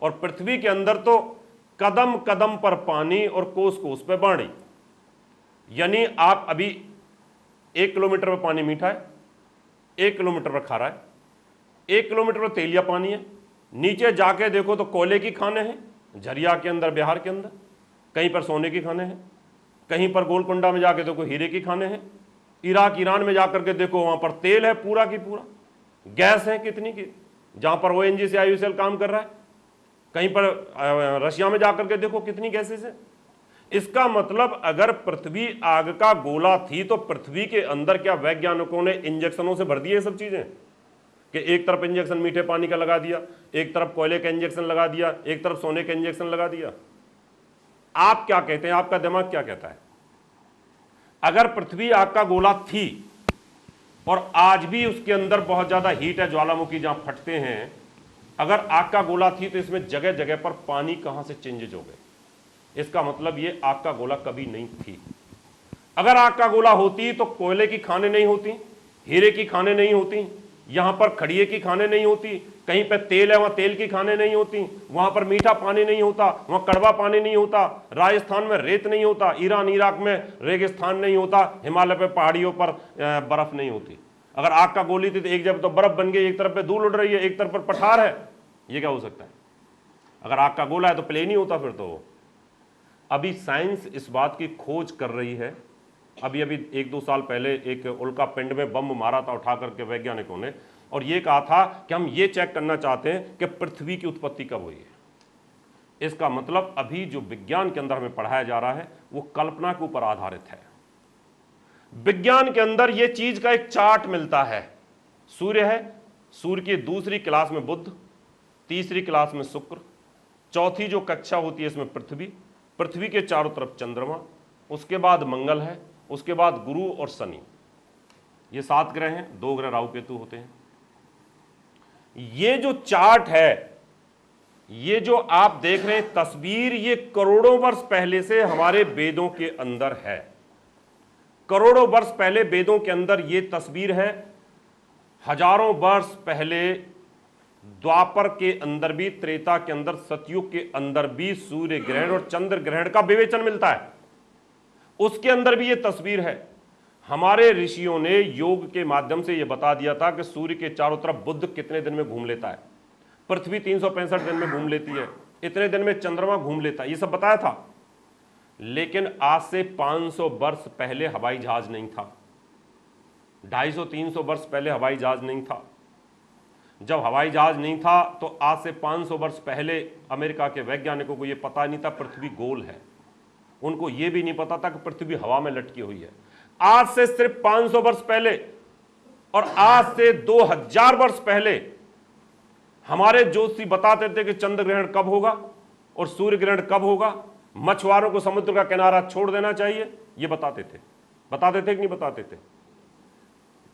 और पृथ्वी के अंदर तो कदम कदम पर पानी और कोस कोस पे बाणी। यानी आप अभी 1 किलोमीटर पर पानी मीठा है, 1 किलोमीटर पर खारा है, 1 किलोमीटर पर तेलिया पानी है। नीचे जाके देखो तो कोयले की खाने हैं, झरिया के अंदर, बिहार के अंदर कहीं पर सोने की खाने हैं, कहीं पर गोलकुंडा में जाके देखो हीरे की खाने हैं, इराक ईरान में जाकर के देखो वहां पर तेल है पूरा की पूरा, गैस है कितनी की, जहां पर ONGC IOCL काम कर रहा है। कहीं पर रशिया में जाकर के देखो कितनी गैसेस है। इसका मतलब अगर पृथ्वी आग का गोला थी तो पृथ्वी के अंदर क्या वैज्ञानिकों ने इंजेक्शनों से भर दिए सब चीजें, कि एक तरफ इंजेक्शन मीठे पानी का लगा दिया, एक तरफ कोयले का इंजेक्शन लगा दिया, एक तरफ सोने का इंजेक्शन लगा दिया। आप क्या कहते हैं, आपका दिमाग क्या कहता है? अगर पृथ्वी आग का गोला थी और आज भी उसके अंदर बहुत ज्यादा हीट है, ज्वालामुखी जहां फटते हैं, अगर आग का गोला थी तो इसमें जगह जगह पर पानी कहां से चेंजेज हो गए? इसका मतलब ये आग का गोला कभी नहीं थी। अगर आग का गोला होती तो कोयले की खानें नहीं होती, हीरे की खानें नहीं होती, यहां पर खड़िए की खानें नहीं होती, कहीं पे तेल है वहां तेल की खानें नहीं होती, वहां पर मीठा पानी नहीं होता, वहां कड़वा पानी नहीं होता, राजस्थान में रेत नहीं होता, ईरान इराक में रेगिस्तान नहीं होता, हिमालय पे पहाड़ियों पर बर्फ नहीं होती। अगर आग का गोली थी तो एक जगह तो बर्फ बन गई, एक तरफ पे धूल उड़ रही है, एक तरफ पर पठार है, ये क्या हो सकता है? अगर आग का गोला है तो प्लेन ही होता फिर तो। अभी साइंस इस बात की खोज कर रही है। अभी 1-2 साल पहले एक उल्का पिंड में बम मारा था उठा करके वैज्ञानिकों ने, और ये कहा था कि हम ये चेक करना चाहते हैं कि पृथ्वी की उत्पत्ति कब हुई है। इसका मतलब अभी जो विज्ञान के अंदर हमें पढ़ाया जा रहा है वो कल्पना के ऊपर आधारित है। विज्ञान के अंदर ये चीज का एक चार्ट मिलता है। सूर्य है, सूर्य की दूसरी क्लास में बुध, तीसरी क्लास में शुक्र, चौथी जो कक्षा होती है इसमें पृथ्वी, पृथ्वी के चारों तरफ चंद्रमा, उसके बाद मंगल है, उसके बाद गुरु और शनि। ये 7 ग्रह हैं, 2 ग्रह राहु केतु होते हैं। ये जो चार्ट है, ये जो आप देख रहे हैं तस्वीर, ये करोड़ों वर्ष पहले से हमारे वेदों के अंदर है। करोड़ों वर्ष पहले वेदों के अंदर ये तस्वीर है। हजारों वर्ष पहले द्वापर के अंदर भी, त्रेता के अंदर, सतयुग के अंदर भी सूर्य ग्रहण और चंद्र ग्रहण का विवेचन मिलता है। उसके अंदर भी ये तस्वीर है। हमारे ऋषियों ने योग के माध्यम से यह बता दिया था कि सूर्य के चारों तरफ बुध कितने दिन में घूम लेता है, पृथ्वी 365 दिन में घूम लेती है, इतने दिन में चंद्रमा घूम लेता है, ये सब बताया था। लेकिन आज से 500 वर्ष पहले हवाई जहाज नहीं था, 250-300 वर्ष पहले हवाई जहाज नहीं था। जब हवाई जहाज नहीं था तो आज से 500 वर्ष पहले अमेरिका के वैज्ञानिकों को यह पता नहीं था पृथ्वी गोल है। उनको यह भी नहीं पता था कि पृथ्वी हवा में लटकी हुई है। आज से सिर्फ 500 वर्ष पहले और आज से 2000 वर्ष पहले हमारे ज्योतिषी बताते थे कि चंद्र ग्रहण कब होगा और सूर्य ग्रहण कब होगा, मछुआरों को समुद्र का किनारा छोड़ देना चाहिए, ये बताते थे कि नहीं बताते थे?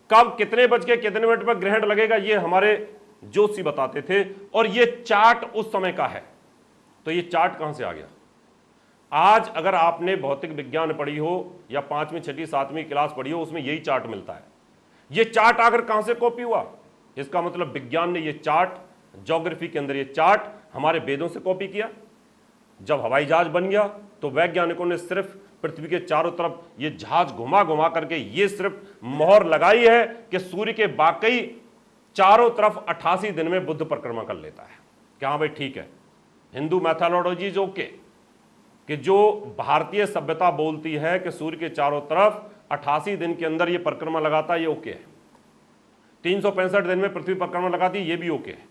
कब कितने बज के कितने मिनट पर ग्रहण लगेगा ये हमारे ज्योतिषी बताते थे। और ये चार्ट उस समय का है। तो ये चार्ट कहां से आ गया? आज अगर आपने भौतिक विज्ञान पढ़ी हो या 5वीं 6वीं 7वीं क्लास पढ़ी हो, उसमें यही चार्ट मिलता है। ये चार्ट आकर कहां से कॉपी हुआ? इसका मतलब विज्ञान ने ये चार्ट, ज्योग्राफी के अंदर ये चार्ट हमारे वेदों से कॉपी किया। जब हवाई जहाज बन गया तो वैज्ञानिकों ने सिर्फ पृथ्वी के चारों तरफ ये जहाज घुमा घुमा करके ये सिर्फ मोहर लगाई है कि सूर्य के वाकई चारों तरफ 88 दिन में बुध परिक्रमा कर लेता है। क्या हाँ भाई ठीक है, हिंदू मैथोलॉजी जो कि जो भारतीय सभ्यता बोलती है कि सूर्य के चारों तरफ 88 दिन के अंदर ये परिक्रमा लगाता है, ये ओके है। 365 दिन में पृथ्वी परिक्रमा लगाती है, ये भी ओके है।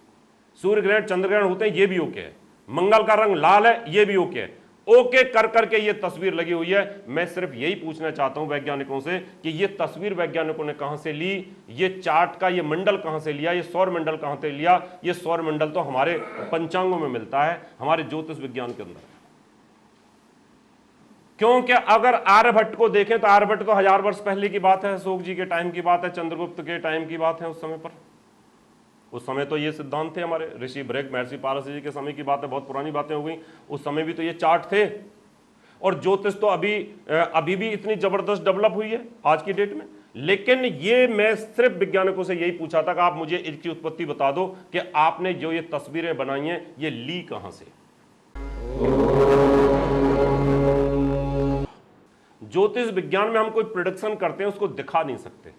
सूर्य ग्रहण चंद्र ग्रहण होते हैं, ये भी ओके है। मंगल का रंग लाल है, ये भी ओके है। ओके कर करके ये तस्वीर लगी हुई है। मैं सिर्फ यही पूछना चाहता हूं वैज्ञानिकों से कि ये तस्वीर वैज्ञानिकों ने कहां से ली, ये चार्ट का ये मंडल कहां से लिया, ये सौर मंडल कहां से लिया? ये सौर मंडल तो हमारे पंचांगों में मिलता है, हमारे ज्योतिष विज्ञान के अंदर। क्योंकि अगर आर्यभट्ट को देखें तो आर्यभट्ट तो 1000 वर्ष पहले की बात है, अशोक जी के टाइम की बात है, चंद्रगुप्त के टाइम की बात है। उस समय पर, उस समय तो ये सिद्धांत थे हमारे ऋषि ब्रेक महर्षि पारसी जी के समय की बात है, बहुत पुरानी बातें हो गई। उस समय भी तो ये चार्ट थे। और ज्योतिष तो अभी भी इतनी जबरदस्त डेवलप हुई है आज की डेट में लेकिन ये मैं सिर्फ वैज्ञानिकों से यही पूछा था कि आप मुझे इसकी उत्पत्ति बता दो कि आपने जो ये तस्वीरें बनाई हैं ये ली कहां से। ज्योतिष विज्ञान में हम कोई प्रिडिक्शन करते हैं उसको दिखा नहीं सकते,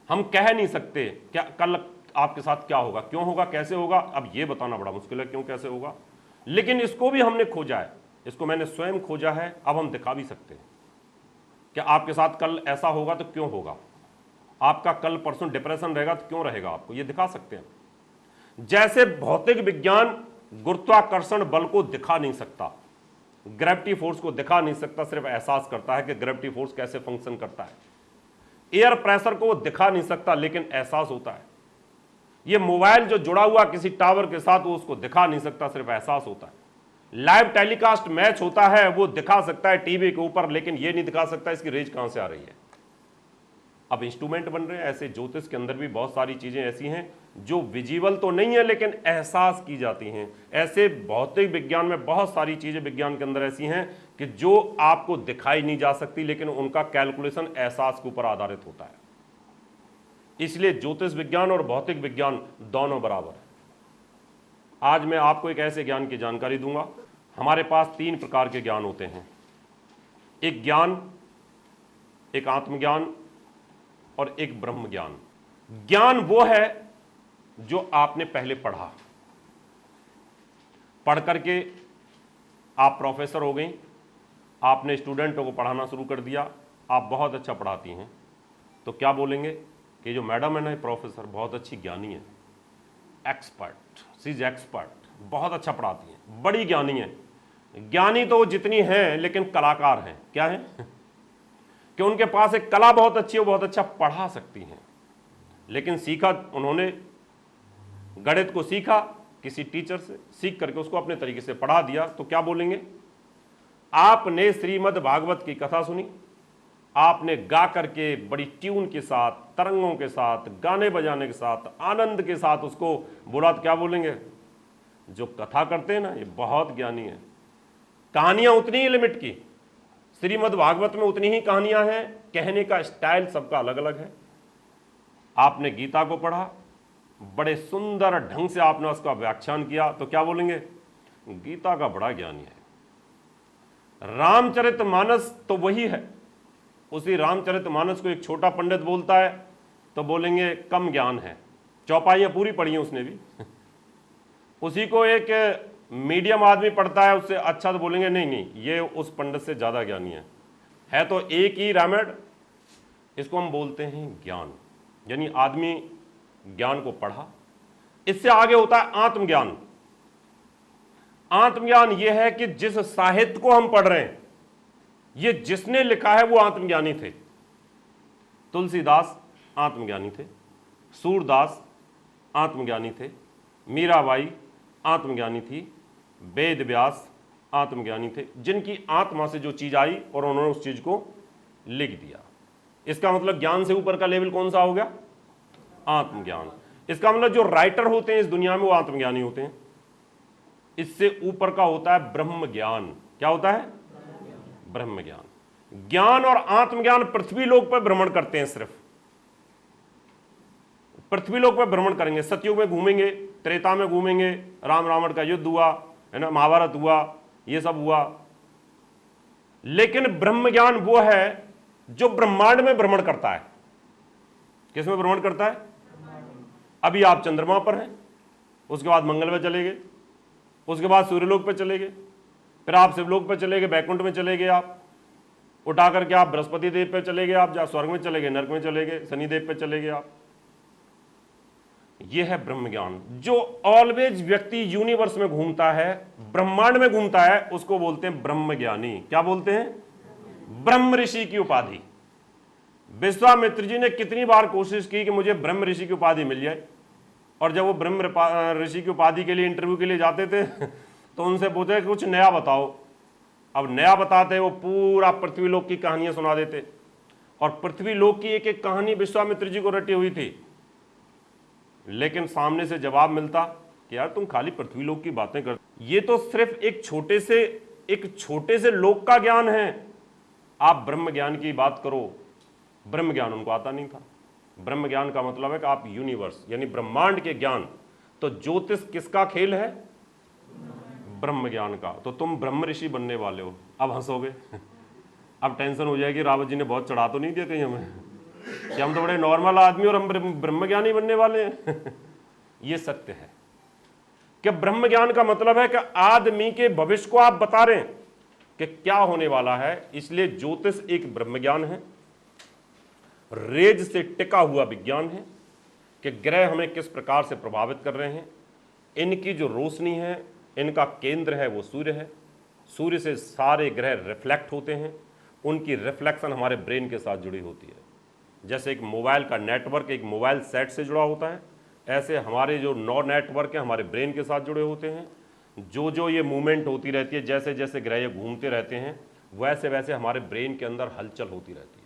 हम कह नहीं सकते क्या कल आपके साथ क्या होगा, क्यों होगा, कैसे होगा, अब ये बताना बड़ा मुश्किल है क्यों कैसे होगा। लेकिन इसको भी हमने खोजा है, इसको मैंने स्वयं खोजा है, अब हम दिखा भी सकते हैं कि आपके साथ कल ऐसा होगा तो क्यों होगा, आपका कल परसों डिप्रेशन रहेगा तो क्यों रहेगा, आपको ये दिखा सकते हैं। जैसे भौतिक विज्ञान गुरुत्वाकर्षण बल को दिखा नहीं सकता, ग्रेविटी फोर्स को दिखा नहीं सकता, सिर्फ एहसास करता है कि ग्रेविटी फोर्स कैसे फंक्शन करता है। एयर प्रेशर को वो दिखा नहीं सकता लेकिन एहसास होता है। ये मोबाइल जो जुड़ा हुआ किसी टावर के साथ वो उसको दिखा नहीं सकता, सिर्फ एहसास होता है। लाइव टेलीकास्ट मैच होता है वो दिखा सकता है टीवी के ऊपर, लेकिन ये नहीं दिखा सकता इसकी रेंज कहां से आ रही है। अब इंस्ट्रूमेंट बन रहे हैं, ऐसे ज्योतिष के अंदर भी बहुत सारी चीजें ऐसी हैं जो विजिबल तो नहीं है लेकिन एहसास की जाती हैं। ऐसे भौतिक विज्ञान में बहुत सारी चीजें विज्ञान के अंदर ऐसी हैं कि जो आपको दिखाई नहीं जा सकती, लेकिन उनका कैलकुलेशन एहसास के ऊपर आधारित होता है। इसलिए ज्योतिष विज्ञान और भौतिक विज्ञान दोनों बराबर है। आज मैं आपको एक ऐसे ज्ञान की जानकारी दूंगा। हमारे पास 3 प्रकार के ज्ञान होते हैं, एक ज्ञान, एक आत्मज्ञान और एक ब्रह्म ज्ञान। ज्ञान वो है जो आपने पहले पढ़ा, पढ़ करके आप प्रोफेसर हो गई, आपने स्टूडेंटों को पढ़ाना शुरू कर दिया, आप बहुत अच्छा पढ़ाती हैं, तो क्या बोलेंगे कि जो मैडम है ना प्रोफेसर बहुत अच्छी ज्ञानी है, एक्सपर्ट, सी इज एक्सपर्ट, बहुत अच्छा पढ़ाती हैं, बड़ी ज्ञानी है। ज्ञानी तो वो जितनी हैं लेकिन कलाकार हैं, क्या है कि उनके पास एक कला बहुत अच्छी है, बहुत अच्छा पढ़ा सकती हैं। लेकिन सीखा उन्होंने, गणित को सीखा किसी टीचर से, सीख करके उसको अपने तरीके से पढ़ा दिया, तो क्या बोलेंगे, आपने श्रीमद् भागवत की कथा सुनी, आपने गा करके बड़ी ट्यून के साथ, तरंगों के साथ, गाने बजाने के साथ, आनंद के साथ उसको बोला, तो क्या बोलेंगे, जो कथा करते हैं ना ये बहुत ज्ञानी है। कहानियां उतनी ही लिमिट की, श्रीमद् भागवत में उतनी ही कहानियां हैं, कहने का स्टाइल सबका अलग अलग है। आपने गीता को पढ़ा, बड़े सुंदर ढंग से आपने उसका व्याख्यान किया, तो क्या बोलेंगे, गीता का बड़ा ज्ञानी है। रामचरितमानस तो वही है, उसी रामचरितमानस को एक छोटा पंडित बोलता है तो बोलेंगे कम ज्ञान है, चौपाइयां पूरी पढ़ी हैं उसने भी। उसी को एक मीडियम आदमी पढ़ता है उससे अच्छा, तो बोलेंगे नहीं नहीं ये उस पंडित से ज्यादा ज्ञानी है तो एक ही रामायण। इसको हम बोलते हैं ज्ञान, यानी आदमी ज्ञान को पढ़ा। इससे आगे होता है आत्मज्ञान। आत्मज्ञान यह है कि जिस साहित्य को हम पढ़ रहे हैं ये जिसने लिखा है वो आत्मज्ञानी थे। तुलसीदास आत्मज्ञानी थे, सूरदास आत्मज्ञानी थे, मीराबाई आत्मज्ञानी थी, वेद व्यास आत्मज्ञानी थे, जिनकी आत्मा से जो चीज आई और उन्होंने उस चीज को लिख दिया। इसका मतलब ज्ञान से ऊपर का लेवल कौन सा हो गया, आत्मज्ञान। इसका मतलब जो राइटर होते हैं इस दुनिया में वो आत्मज्ञानी होते हैं। इससे ऊपर का होता है ब्रह्म ज्ञान। क्या होता है, ब्रह्म ज्ञान। ज्ञान और आत्मज्ञान पृथ्वी लोक पर भ्रमण करते हैं, सिर्फ पृथ्वी लोक पर भ्रमण करेंगे। सतयुग में घूमेंगे, त्रेता में घूमेंगे, राम रावण का युद्ध हुआ है ना, महाभारत हुआ, ये सब हुआ। लेकिन ब्रह्म ज्ञान वो है जो ब्रह्मांड में भ्रमण करता है। किस में भ्रमण करता है, अभी आप चंद्रमा पर हैं, उसके बाद मंगल में चले गए, उसके बाद सूर्यलोक पर चले गए, फिर आप शिवलोक पर चले गए, बैकुंठ में चले गए, आप उठा करके आप बृहस्पति देव पे चले गए, आप जहाँ स्वर्ग में चले गए, नरक में चले गए, शनिदेव पे चले गए आप। यह है ब्रह्म ज्ञान। जो ऑलवेज व्यक्ति यूनिवर्स में घूमता है, ब्रह्मांड में घूमता है, उसको बोलते हैं ब्रह्म ज्ञानी। क्या बोलते हैं, ब्रह्म ऋषि की उपाधि। विश्वामित्र जी ने कितनी बार कोशिश की कि मुझे ब्रह्म ऋषि की उपाधि मिल जाए, और जब वो ब्रह्म ऋषि की उपाधि के लिए इंटरव्यू के लिए जाते थे तो उनसे पूछे कुछ नया बताओ। अब नया बताते वो पूरा पृथ्वीलोक की कहानियां सुना देते, और पृथ्वीलोक की एक एक कहानी विश्वामित्र जी को रटी हुई थी। लेकिन सामने से जवाब मिलता कि यार तुम खाली पृथ्वीलोक की बातें कर, ये तो सिर्फ एक छोटे से लोक का ज्ञान है। आप ब्रह्म ज्ञान की बात करो ब्रह्म ज्ञान उनको आता नहीं था। ब्रह्म ज्ञान का मतलब है कि आप यूनिवर्स यानी ब्रह्मांड के ज्ञान। तो ज्योतिष किसका खेल है? ब्रह्म ज्ञान का। तो तुम ब्रह्म ऋषि बनने वाले हो। अब हंसोगे, अब टेंशन हो जाएगी, रावत जी ने बहुत चढ़ा तो नहीं दिया कहीं हमें कि हम तो बड़े नॉर्मल आदमी और हम ब्रह्म ज्ञानी बनने वाले हैं ये सत्य है कि ब्रह्म ज्ञान का मतलब है कि आदमी के भविष्य को आप बता रहे हैं कि क्या होने वाला है। इसलिए ज्योतिष एक ब्रह्म ज्ञान है, रेज से टिका हुआ विज्ञान है कि ग्रह हमें किस प्रकार से प्रभावित कर रहे हैं। इनकी जो रोशनी है, इनका केंद्र है वो सूर्य है। सूर्य से सारे ग्रह रिफ्लेक्ट होते हैं, उनकी रिफ्लेक्शन हमारे ब्रेन के साथ जुड़ी होती है। जैसे एक मोबाइल का नेटवर्क एक मोबाइल सेट से जुड़ा होता है, ऐसे हमारे जो 9 नेटवर्क हैं हमारे ब्रेन के साथ जुड़े होते हैं। जो ये मूवमेंट होती रहती है, जैसे जैसे ग्रह घूमते रहते हैं, वैसे वैसे हमारे ब्रेन के अंदर हलचल होती रहती है।